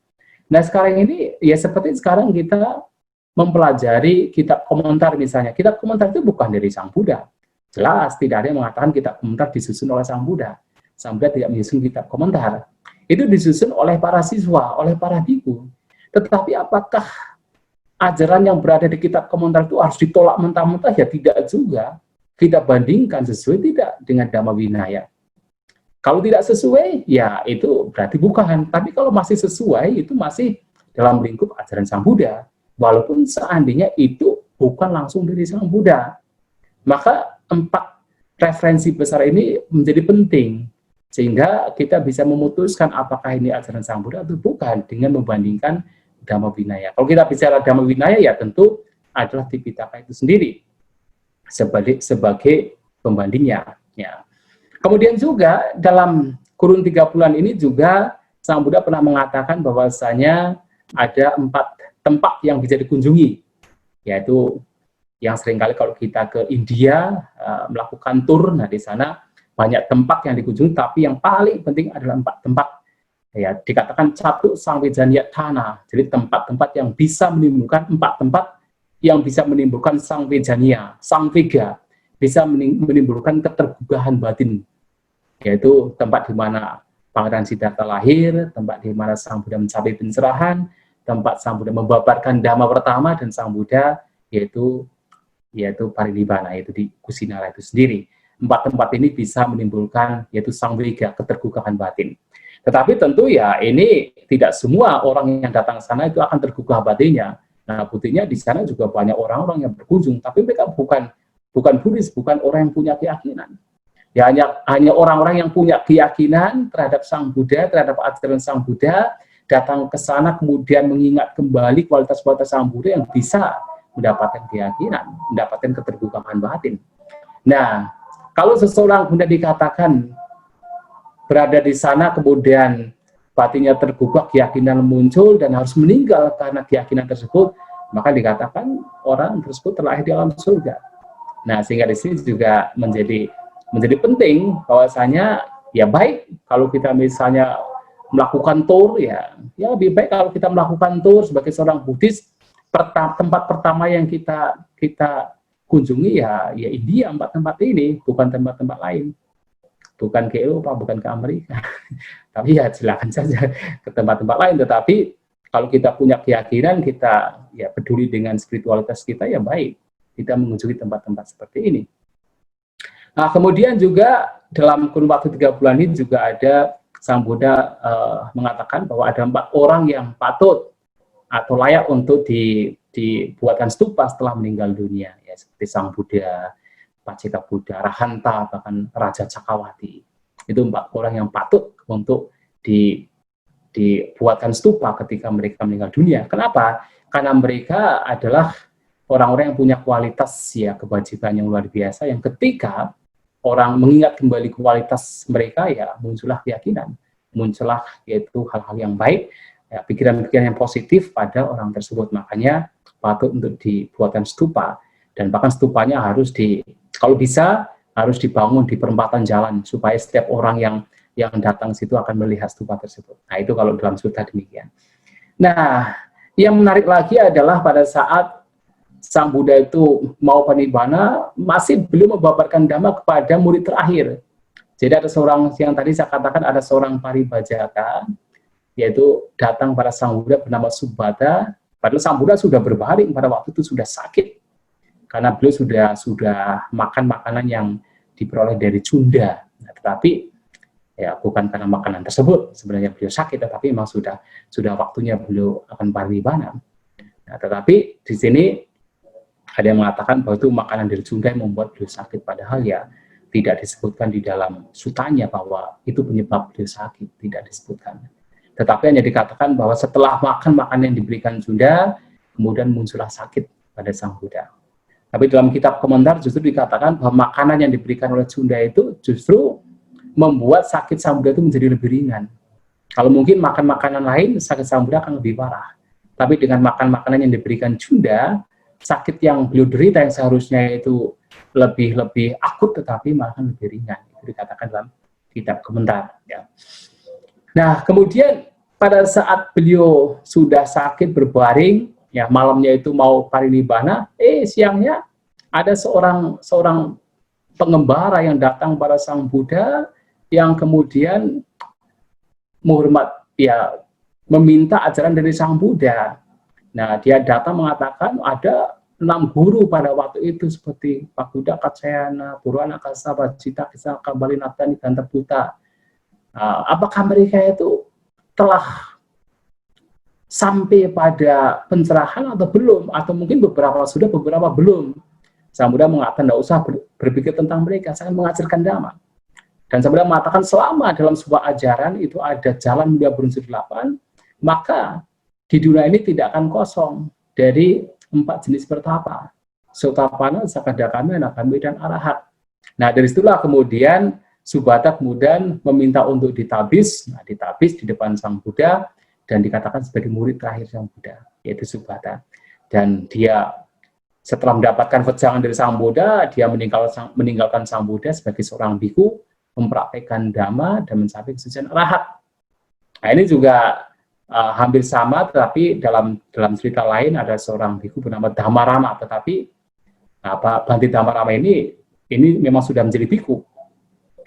Nah, sekarang ini, ya seperti sekarang kita mempelajari kitab komentar misalnya. Kitab komentar itu bukan dari Sang Buddha. Jelas, tidak ada yang mengatakan kitab komentar disusun oleh Sang Buddha. Sang Buddha tidak menyusun kitab komentar. Itu disusun oleh para siswa, oleh para biku. Tetapi apakah ajaran yang berada di kitab komentar itu harus ditolak mentah-mentah? Ya tidak juga. Kita bandingkan sesuai tidak dengan Dhamma Vinaya. Kalau tidak sesuai, ya itu berarti bukan. Tapi kalau masih sesuai, itu masih dalam lingkup ajaran Sang Buddha. Walaupun seandainya itu bukan langsung dari Sang Buddha. Maka 4 referensi besar ini menjadi penting. Sehingga kita bisa memutuskan apakah ini ajaran Sang Buddha atau bukan dengan membandingkan Dhamma Vinaya. Kalau kita bicara Dhamma Vinaya, ya tentu adalah Tipitaka itu sendiri sebagai pembandingnya. Ya. Kemudian juga dalam kurun 3 bulan ini juga Sang Buddha pernah mengatakan bahwasanya ada 4 tempat yang bisa dikunjungi, yaitu yang seringkali kalau kita ke India melakukan tur, nah di sana banyak tempat yang dikunjungi, tapi yang paling penting adalah 4 tempat. Ya, dikatakan Catu Sangvejanya Thana, jadi tempat-tempat yang bisa menimbulkan 4 tempat yang bisa menimbulkan Sangvejanya, Sangvega, bisa menimbulkan ketergugahan batin, yaitu tempat di mana Pangeran Siddhartha lahir, tempat di mana Sang Buddha mencapai pencerahan, tempat Sang Buddha membabarkan Dhamma pertama, dan Sang Buddha yaitu Parinibbana, yaitu di Kusinara itu sendiri. 4 tempat ini bisa menimbulkan yaitu Sangvega, ketergugahan batin. Tetapi tentu ya ini tidak semua orang yang datang ke sana itu akan tergugah batinnya. Nah, buktinya di sana juga banyak orang-orang yang berkunjung, tapi mereka bukan Buddhis, bukan orang yang punya keyakinan. Ya hanya orang-orang yang punya keyakinan terhadap Sang Buddha, terhadap ajaran Sang Buddha, datang ke sana kemudian mengingat kembali kualitas-kualitas Sang Buddha yang bisa mendapatkan keyakinan, mendapatkan keterbukaan batin. Nah, kalau seseorang kemudian dikatakan berada di sana kemudian batinnya tergugah, keyakinan muncul dan harus meninggal karena keyakinan tersebut, maka dikatakan orang tersebut terlahir di alam surga. Nah, sehingga di sini juga menjadi penting bahwasanya ya baik kalau kita misalnya melakukan tur, ya lebih baik kalau kita melakukan tur sebagai seorang Buddhis, tempat pertama yang kita kunjungi ya India, 4 tempat ini, bukan tempat-tempat lain. Bukan ke Eropa, bukan ke Amerika. Tapi ya silakan saja ke tempat-tempat lain. Tetapi kalau kita punya keyakinan, kita ya peduli dengan spiritualitas kita, ya baik kita mengunjungi tempat-tempat seperti ini. Nah, kemudian juga dalam kurun waktu 3 bulan ini juga ada Sang Buddha mengatakan bahwa ada 4 orang yang patut atau layak untuk dibuatkan stupa setelah meninggal dunia, ya seperti Sang Buddha, Paceka Buddha, Rahanta, bahkan Raja Cakawati. Itu 4 orang yang patut untuk dibuatkan stupa ketika mereka meninggal dunia. Kenapa? Karena mereka adalah orang-orang yang punya kualitas ya kebajikan yang luar biasa, yang ketika orang mengingat kembali kualitas mereka, ya muncullah keyakinan, muncullah yaitu hal-hal yang baik, ya, pikiran-pikiran yang positif pada orang tersebut. Makanya patut untuk dibuatkan stupa, dan bahkan stupanya harus kalau bisa harus dibangun di perempatan jalan supaya setiap orang yang datang situ akan melihat stupa tersebut. Nah, itu kalau dalam sutta demikian. Nah, yang menarik lagi adalah pada saat Sang Buddha itu mau parinibbana, masih belum membabarkan Dhamma kepada murid terakhir. Jadi ada seorang, yang tadi saya katakan ada seorang paribhajaka, yaitu datang pada Sang Buddha bernama Subhata, padahal Sang Buddha sudah berbaring pada waktu itu, sudah sakit. Karena beliau sudah makan makanan yang diperoleh dari Cunda. Nah, tetapi ya bukan karena makanan tersebut sebenarnya beliau sakit, tetapi memang sudah waktunya beliau akan parinibbana. Nah, tetapi di sini ada yang mengatakan bahwa itu makanan dari Cunda yang membuat beliau sakit, padahal ya tidak disebutkan di dalam sutanya bahwa itu penyebab beliau sakit, tidak disebutkan. Tetapi hanya dikatakan bahwa setelah makan makanan yang diberikan Cunda, kemudian muncullah sakit pada Sang Buddha. Tapi dalam kitab komentar justru dikatakan bahwa makanan yang diberikan oleh Cunda itu justru membuat sakit Sang Buddha itu menjadi lebih ringan. Kalau mungkin makan makanan lain, sakit Sang Buddha akan lebih parah. Tapi dengan makan makanan yang diberikan Cunda, sakit yang beliau derita yang seharusnya itu lebih akut, tetapi malah lebih ringan. Itu dikatakan dalam kitab komentar. Ya. Nah, kemudian pada saat beliau sudah sakit berbaring, ya malamnya itu mau parinibbana, siangnya ada seorang pengembara yang datang pada Sang Buddha, yang kemudian menghormat, ya meminta ajaran dari Sang Buddha. Nah, dia datang mengatakan ada 6 guru pada waktu itu seperti Pak Buddha Kaccayana, Purana Kassapa, Cita Kisaka, Balinatani, dan Buddha. Apakah mereka itu telah sampai pada pencerahan atau belum? Atau mungkin beberapa sudah, beberapa belum. Sang Buddha mengatakan, tidak usah berpikir tentang mereka, saya mengajarkan Dhamma. Dan Sang Buddha mengatakan, selama dalam sebuah ajaran itu ada jalan mulia berunsur 8, maka di dunia ini tidak akan kosong dari 4 jenis pertapa. Sotapana, Sakadagami, Anagami, dan Arahat. Nah, dari situlah kemudian Subhata kemudian meminta untuk ditabis, nah, ditabis di depan Sang Buddha, dan dikatakan sebagai murid terakhir Sang Buddha, yaitu Subhata. Dan dia setelah mendapatkan wejangan dari Sang Buddha, dia meninggalkan Sang Buddha sebagai seorang biku, mempraktekkan Dhamma, dan mencapai kesucian Arahat. Nah, ini juga hampir sama, tetapi dalam cerita lain ada seorang biku bernama Dhammarama, tetapi Bhante Dhammarama ini memang sudah menjadi biku.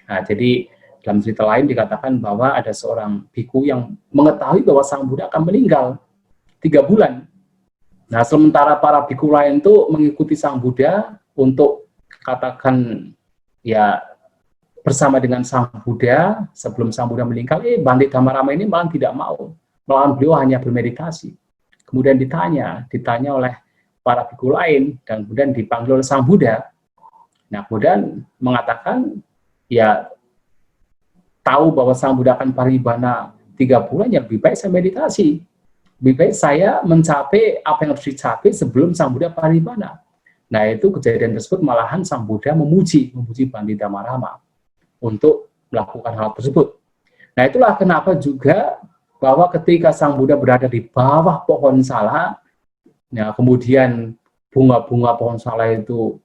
Nah, jadi dalam cerita lain dikatakan bahwa ada seorang biku yang mengetahui bahwa Sang Buddha akan meninggal 3 bulan. Nah, sementara para biku lain itu mengikuti Sang Buddha untuk katakan ya bersama dengan Sang Buddha sebelum Sang Buddha meninggal. Bhante Dhammarama ini malah tidak mau. Malahan beliau hanya bermeditasi. Kemudian ditanya oleh para biku lain, dan kemudian dipanggil oleh Sang Buddha. Nah, kemudian mengatakan, ya tahu bahwa Sang Buddha akan parinibbana 3 bulan, ya lebih baik saya meditasi. Lebih baik saya mencapai apa yang harus dicapai sebelum Sang Buddha parinibbana. Nah, itu kejadian tersebut malahan Sang Buddha memuji Bhante Dhammarama untuk melakukan hal tersebut. Nah, itulah kenapa juga bahwa ketika Sang Buddha berada di bawah pohon sala, nah, kemudian bunga-bunga pohon sala itu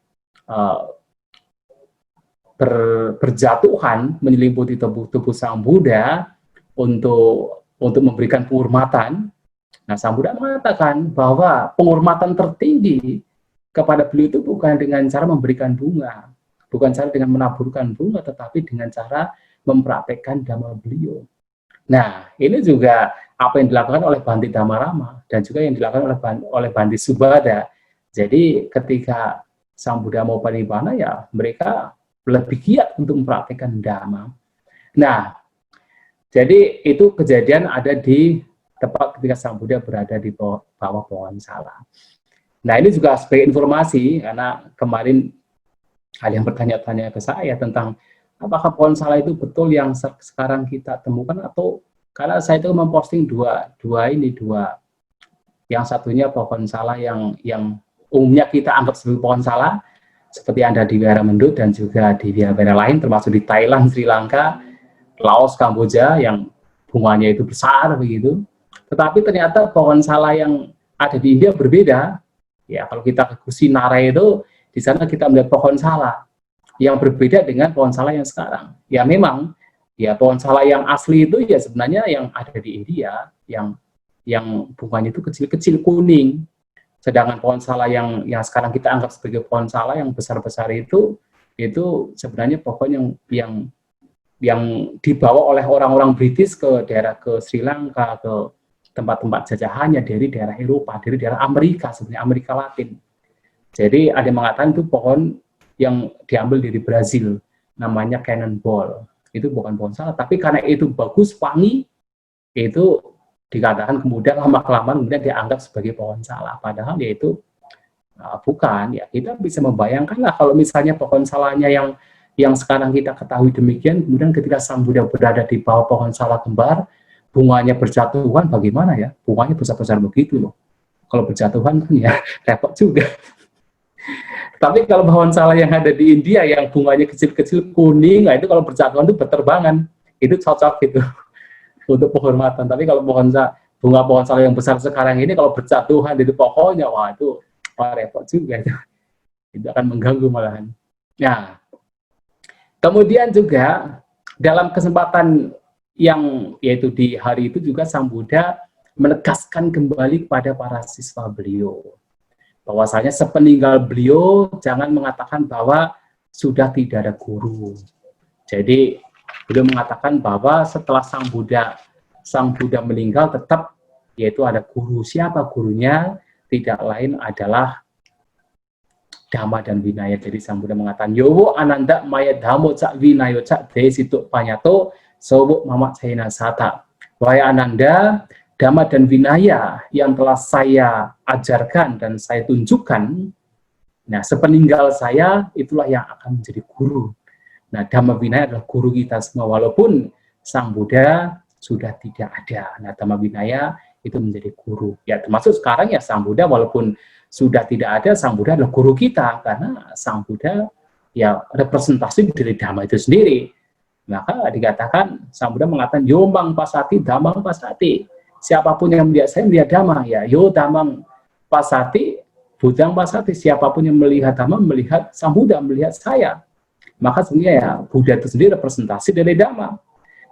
berjatuhan menyelimuti tubuh Sang Buddha untuk memberikan penghormatan. Nah, Sang Buddha mengatakan bahwa penghormatan tertinggi kepada beliau itu bukan dengan cara memberikan bunga, bukan cara dengan menaburkan bunga, tetapi dengan cara mempraktekkan Dhamma beliau. Nah, ini juga apa yang dilakukan oleh Bhante Dhammarama dan juga yang dilakukan oleh Bhante Subhata. Jadi ketika Sang Buddha mau parinibbana, ya mereka lebih giat untuk mempraktikkan Dhamma. Nah, jadi itu kejadian ada di tempat ketika Sang Buddha berada di bawah pohon sala. Nah, ini juga sebagai informasi, karena kemarin ada yang bertanya-tanya ke saya tentang apakah pohon sala itu betul yang sekarang kita temukan, atau karena saya itu memposting dua, yang satunya pohon sala yang umumnya kita anggap sebagai pohon sala, seperti yang ada di Wihara Mendut dan juga di wihara lain, termasuk di Thailand, Sri Lanka, Laos, Kamboja, yang bunganya itu besar begitu. Tetapi ternyata pohon sala yang ada di India berbeda. Ya, kalau kita ke Kusinara itu, di sana kita melihat pohon sala yang berbeda dengan pohon sala yang sekarang. Ya memang, ya pohon sala yang asli itu ya sebenarnya yang ada di India, yang bunganya itu kecil-kecil kuning. Sedangkan pohon sala yang sekarang kita anggap sebagai pohon sala yang besar-besar itu sebenarnya pohon yang dibawa oleh orang-orang British ke Sri Lanka, ke tempat-tempat jajahannya dari daerah Eropa, dari daerah Amerika, sebenarnya Amerika Latin. Jadi ada yang mengatakan itu pohon yang diambil dari Brazil, namanya cannonball. Itu bukan pohon sala, tapi karena itu bagus, wangi, itu dikatakan kemudian lama-kelamaan kemudian dianggap sebagai pohon sala. Padahal yaitu bukan. Ya, kita bisa membayangkan lah kalau misalnya pohon salanya yang sekarang kita ketahui demikian, kemudian ketika Sang Buddha berada di bawah pohon sala kembar, bunganya berjatuhan, bagaimana ya? Bunganya besar-besar begitu loh. Kalau berjatuhan kan ya repot juga. Tapi kalau pohon sala yang ada di India yang bunganya kecil-kecil kuning, nah itu kalau berjatuhan itu berterbangan, itu cocok gitu untuk penghormatan. Tapi kalau bunga pohon sala yang besar sekarang ini kalau berjatuhan di pohonnya, wah itu repot juga. Itu akan mengganggu malahan. Nah, kemudian juga dalam kesempatan yang yaitu di hari itu juga Sang Buddha menegaskan kembali kepada para siswa beliau bahwasanya sepeninggal beliau jangan mengatakan bahwa sudah tidak ada guru. Jadi beliau mengatakan bahwa setelah Sang Buddha Sang Buddha meninggal tetap yaitu ada guru. Siapa gurunya? Tidak lain adalah Dhamma dan Vinaya. Jadi Sang Buddha mengatakan, Yowo Ananda Maya Dhammo Cak Vinayo Cak Desitu Panyato Sobo Mamak Caina Sata. Wahai Ananda, Dhamma dan Vinaya yang telah saya ajarkan dan saya tunjukkan, nah sepeninggal saya itulah yang akan menjadi guru. Nah Dhamma Vinaya adalah guru kita semua, walaupun Sang Buddha sudah tidak ada. Nah Dhamma Vinaya itu menjadi guru. Ya termasuk sekarang ya Sang Buddha walaupun sudah tidak ada, Sang Buddha adalah guru kita, karena Sang Buddha ya representasi dari Dhamma itu sendiri. Maka dikatakan, Sang Buddha mengatakan, Yomang pasati, Dhammang pasati. Siapapun yang melihat saya, melihat Dhamma. Ya, Yo Dhammang pasati, Buddhang pasati. Siapapun yang melihat Dhamma, melihat Sang Buddha, melihat saya. Maka sebenarnya ya, Buddha itu sendiri representasi dari Dhamma.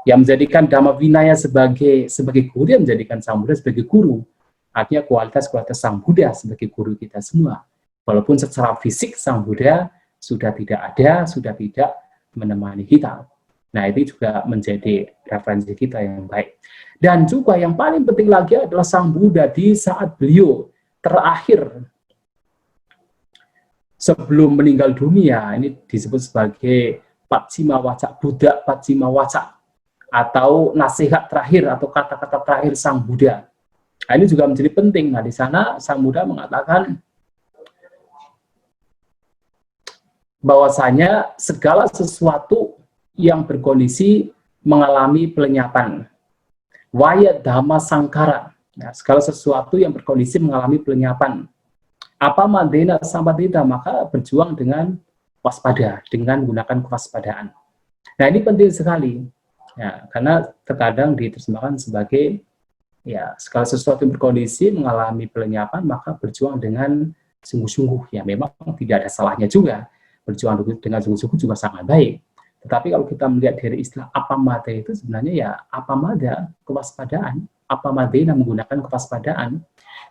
Yang menjadikan Dhamma Vinaya sebagai guru, yang menjadikan Sang Buddha sebagai guru. Artinya kualitas-kualitas Sang Buddha sebagai guru kita semua. Walaupun secara fisik Sang Buddha sudah tidak ada, sudah tidak menemani kita. Nah, itu juga menjadi referensi kita yang baik. Dan juga yang paling penting lagi adalah Sang Buddha di saat beliau terakhir sebelum meninggal dunia, ini disebut sebagai Pacima Waca, Buddha Pacima Waca, atau nasihat terakhir atau kata-kata terakhir Sang Buddha. Nah, ini juga menjadi penting. Nah, di sana Sang Buddha mengatakan bahwasanya segala sesuatu yang berkondisi mengalami pelenyatan. Waya Dhamma Sangkara. Nah, segala sesuatu yang berkondisi mengalami pelenyapan. Apa madena samadita, maka berjuang dengan waspada, dengan menggunakan kewaspadaan. Nah, ini penting sekali. Ya, karena terkadang diterjemahkan sebagai ya segala sesuatu yang berkondisi mengalami pelenyapan, maka berjuang dengan sungguh-sungguh. Ya, memang tidak ada salahnya juga. Berjuang dengan sungguh-sungguh juga sangat baik. Tetapi kalau kita melihat dari istilah apamada itu sebenarnya ya apamada, kewaspadaan, apamadena menggunakan kewaspadaan.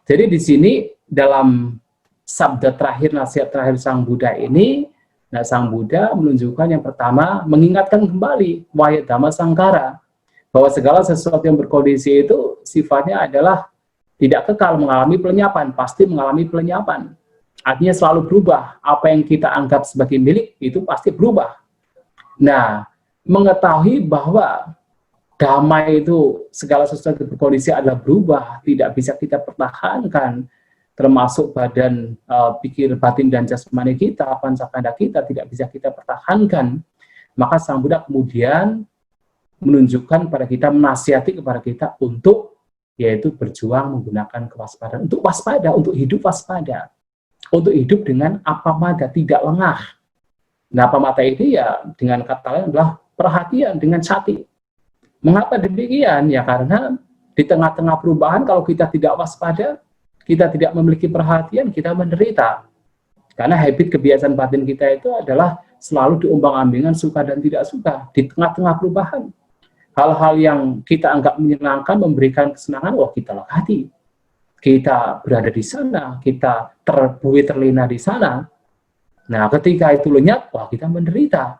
Jadi di sini dalam sabda terakhir, nasihat terakhir Sang Buddha ini, nah Sang Buddha menunjukkan yang pertama, mengingatkan kembali Waya Dhamma Sangkara, bahwa segala sesuatu yang berkondisi itu sifatnya adalah tidak kekal, mengalami pelenyapan, pasti mengalami pelenyapan. Artinya selalu berubah, apa yang kita anggap sebagai milik itu pasti berubah. Nah, mengetahui bahwa damai itu segala sesuatu berkondisi adalah berubah, tidak bisa kita pertahankan, termasuk badan, pikir, batin, dan jasmani kita, pancakanda kita, tidak bisa kita pertahankan. Maka Sang Buddha kemudian menunjukkan pada kita, menasihati kepada kita untuk yaitu berjuang menggunakan kewaspadaan, untuk waspada, untuk hidup waspada, untuk hidup dengan apamada, tidak lengah. Nah, apamada ini ya dengan kata lain adalah perhatian dengan sati. Mengapa demikian? Ya karena di tengah-tengah perubahan kalau kita tidak waspada, kita tidak memiliki perhatian, kita menderita. Karena habit kebiasaan batin kita itu adalah selalu diombang-ambingan suka dan tidak suka di tengah-tengah perubahan. Hal-hal yang kita anggap menyenangkan, memberikan kesenangan, wah kita lekati. Kita berada di sana, kita terlena di sana. Nah, ketika itu lenyap, wah kita menderita.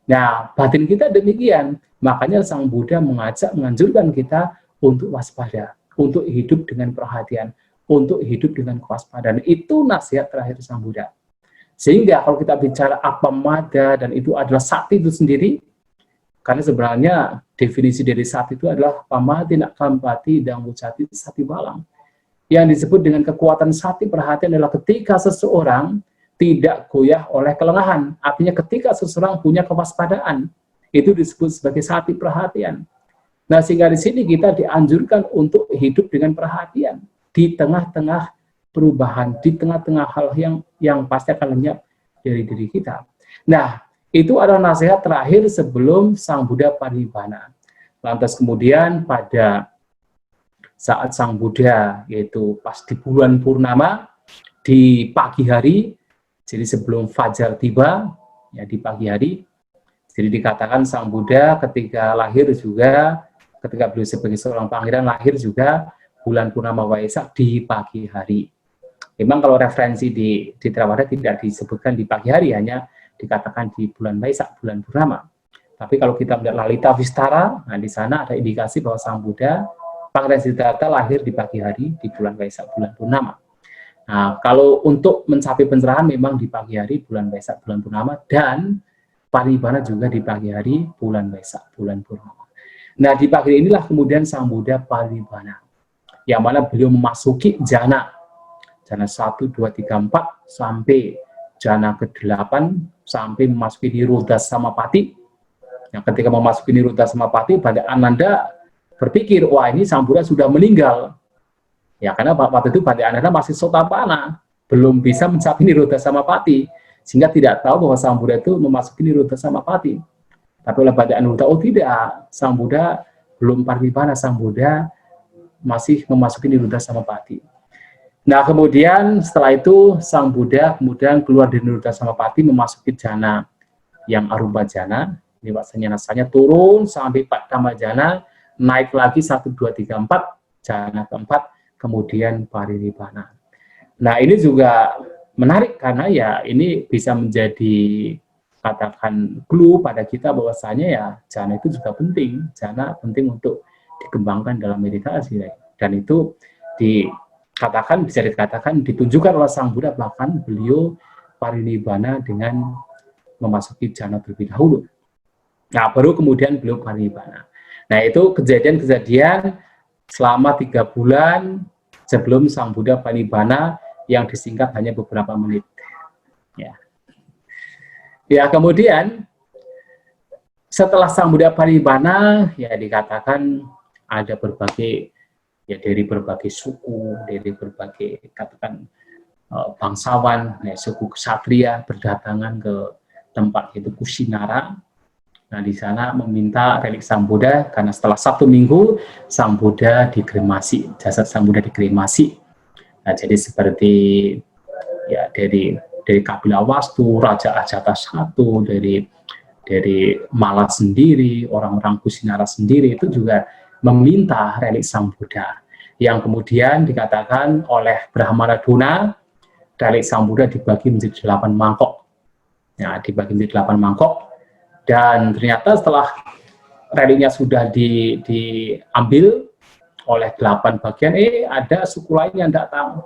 Nah, batin kita demikian. Makanya Sang Buddha menganjurkan kita untuk waspada, untuk hidup dengan perhatian, untuk hidup dengan kewaspadaan. Itu nasihat terakhir Sang Buddha. Sehingga kalau kita bicara apamada, dan itu adalah sati itu sendiri, karena sebenarnya definisi dari sati itu adalah pamati nak kampati dan wucati sati balang. Yang disebut dengan kekuatan sati perhatian adalah ketika seseorang tidak goyah oleh kelengahan. Artinya ketika seseorang punya kewaspadaan, itu disebut sebagai sati perhatian. Nah, sehingga di sini kita dianjurkan untuk hidup dengan perhatian di tengah-tengah perubahan, di tengah-tengah hal yang pasti akan lenyap dari diri kita. Nah, itu adalah nasihat terakhir sebelum Sang Buddha parinibbana. Lantas kemudian pada saat Sang Buddha, yaitu pas di bulan purnama, di pagi hari, jadi sebelum fajar tiba, ya di pagi hari, jadi dikatakan Sang Buddha ketika lahir juga, ketika beliau sebagai seorang pangeran lahir juga bulan purnama Waisak di pagi hari. Memang kalau referensi di Theravada tidak disebutkan di pagi hari, hanya dikatakan di bulan Waisak, bulan purnama. Tapi kalau kita melihat Lalita Vistara, nah di sana ada indikasi bahwa Sang Buddha Pangeran Siddhartha lahir di pagi hari di bulan Waisak, bulan Purnama. Nah, kalau untuk mencapai pencerahan memang di pagi hari bulan Waisak, bulan Purnama, dan parinibbana juga di pagi hari bulan Waisak, bulan Purnama. Nah, di pagi inilah kemudian Sang Buddha parinibbana, yang mana beliau memasuki jana 1, 2, 3, 4 sampai jana ke-8 sampai memasuki Nirodha Samapati. Nah, ketika memasuki Nirodha Samapati, Bante Ananda berpikir, wah ini Sang Buddha sudah meninggal. Ya, karena waktu itu Bante Ananda masih Sotapanna, belum bisa mencapai Nirodha Samapati, sehingga tidak tahu bahwa Sang Buddha itu memasuki Nirodha Samapati. Tapi oleh Bante Ananda, oh tidak, Sang Buddha belum parinibbana, Sang Buddha masih memasuki Nirodha Samapati. Nah, kemudian setelah itu Sang Buddha kemudian keluar dari Nirodha Samapati memasuki jana yang arupa jana. Ini maksudnya nasanya turun sampai Padma jana, naik lagi 1, 2, 3, 4, jana keempat, kemudian parinibbana. Nah, ini juga menarik karena ya ini bisa menjadi katakan clue pada kita bahwasanya ya jana itu juga penting, jana penting untuk dikembangkan dalam meditasi. Dan itu dikatakan, bisa dikatakan ditunjukkan oleh Sang Buddha, bahkan beliau parinibbana dengan memasuki jana terlebih dahulu. Nah, baru kemudian beliau parinibbana. Nah, itu kejadian-kejadian selama 3 bulan sebelum Sang Buddha parinibbana yang disingkat hanya beberapa menit. Ya, kemudian setelah Sang Buddha parinibbana, ya dikatakan ada berbagai, ya dari berbagai suku, dari berbagai katakan bangsawan, ya, suku ksatria berdatangan ke tempat itu Kusinara. Nah, di sana meminta relik Sang Buddha karena setelah 1 minggu Sang Buddha dikremasi, jasad Sang Buddha dikremasi. Nah, jadi seperti ya dari kabilah Wastu, Raja Ajata I, dari Mala sendiri, orang-orang Kusinara sendiri itu juga meminta relik Sang Buddha, yang kemudian dikatakan oleh Brahmana Dona, relik Sang Buddha dibagi menjadi 8 mangkok. Ya, dibagi menjadi 8 mangkok, dan ternyata setelah reliknya sudah diambil oleh 8 bagian, ada suku lain yang datang,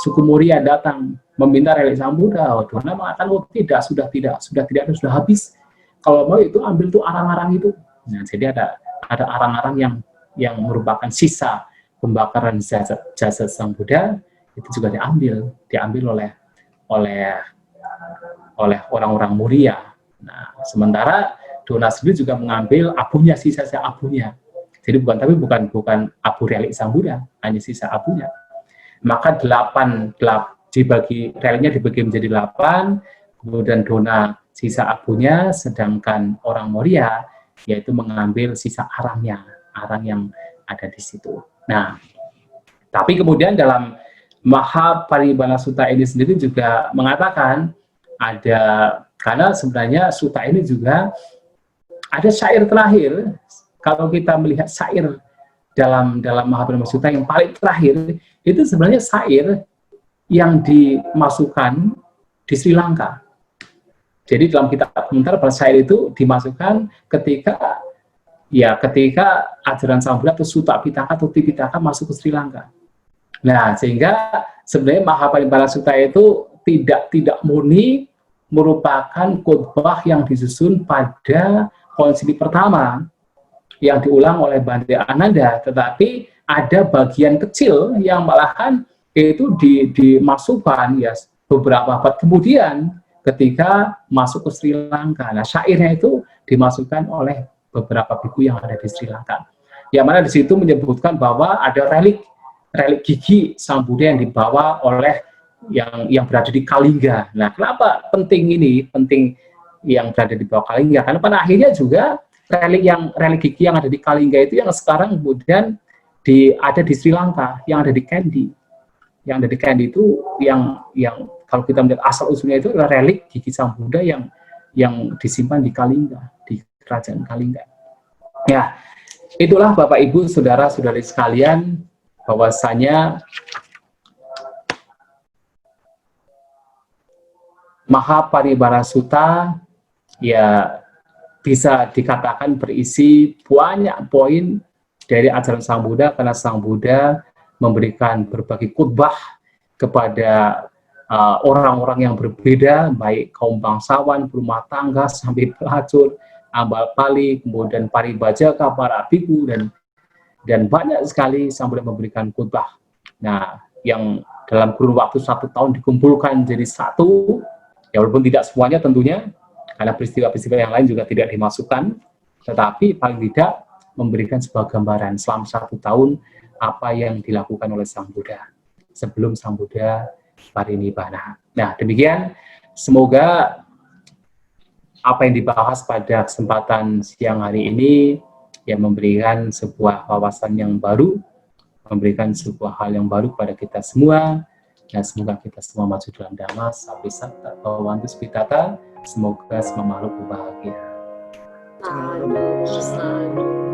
suku Muria datang meminta relik Sang Buddha. Dona mengatakan, oh tidak, sudah sudah habis. Kalau mau itu ambil tuh arang-arang itu. Nah, jadi ada arang-arang yang merupakan sisa pembakaran jasad Sang Buddha, itu juga diambil oleh orang-orang Muria. Nah, sementara Dona sendiri juga mengambil abunya, sisa abunya. Jadi bukan abu relik Sang Buddha, hanya sisa abunya. Maka reliknya dibagi menjadi 8, kemudian Dona sisa abunya, sedangkan orang Moria yaitu mengambil sisa arang yang ada di situ. Nah, tapi kemudian dalam Mahaparinibbana Sutta ini sendiri juga mengatakan karena sebenarnya sutta ini juga ada syair terakhir. Kalau kita melihat syair dalam Mahaparinibbana Sutta yang paling terakhir, itu sebenarnya syair yang dimasukkan di Sri Lanka. Jadi dalam kitab komentar pada syair itu dimasukkan ketika ajaran Sang Buddha atau Sutta Pitaka atau Tipitaka masuk ke Sri Lanka. Nah, sehingga sebenarnya Mahaparinibbana Sutta itu tidak murni merupakan khotbah yang disusun pada konsili pertama yang diulang oleh Bante Ananda, tetapi ada bagian kecil yang malahan itu dimasukkan ya beberapa abad kemudian ketika masuk ke Sri Lanka. Nah, syairnya itu dimasukkan oleh beberapa biku yang ada di Sri Lanka. Yang mana di situ menyebutkan bahwa ada relik gigi Sang Buddha yang dibawa oleh yang berada di Kalingga. Nah, kenapa penting yang berada di bawah Kalingga? Karena pada akhirnya juga relik gigi yang ada di Kalingga itu yang sekarang kemudian ada di Sri Lanka, yang ada di Kandy. Yang ada di Kandy itu yang kalau kita melihat asal usulnya itu adalah relik gigi Sang Buddha yang disimpan di Kalingga, di kerajaan Kalingga. Ya, itulah Bapak Ibu saudara-saudari sekalian, bahwasanya Mahaparinibbana Sutta ya bisa dikatakan berisi banyak poin dari ajaran Sang Buddha, karena Sang Buddha memberikan berbagai khotbah kepada orang-orang yang berbeda, baik kaum bangsawan, berumah tangga, sampai pelacur, ambal pali, kemudian paribajaka, para biku, dan banyak sekali Sang Buddha memberikan khotbah. Nah, yang dalam kurun waktu 1 tahun dikumpulkan jadi satu, ya walaupun tidak semuanya tentunya, karena peristiwa-peristiwa yang lain juga tidak dimasukkan, tetapi paling tidak memberikan sebuah gambaran selama 1 tahun apa yang dilakukan oleh Sang Buddha sebelum Sang Buddha parinibbana. Nah, demikian semoga apa yang dibahas pada kesempatan siang hari ini yang memberikan sebuah wawasan yang baru, memberikan sebuah hal yang baru kepada kita semua, dan semoga kita semua maju dalam dhamma, sabbisata bhavantu sukhita, semoga semua makhluk berbahagia.
Sadu, sadu.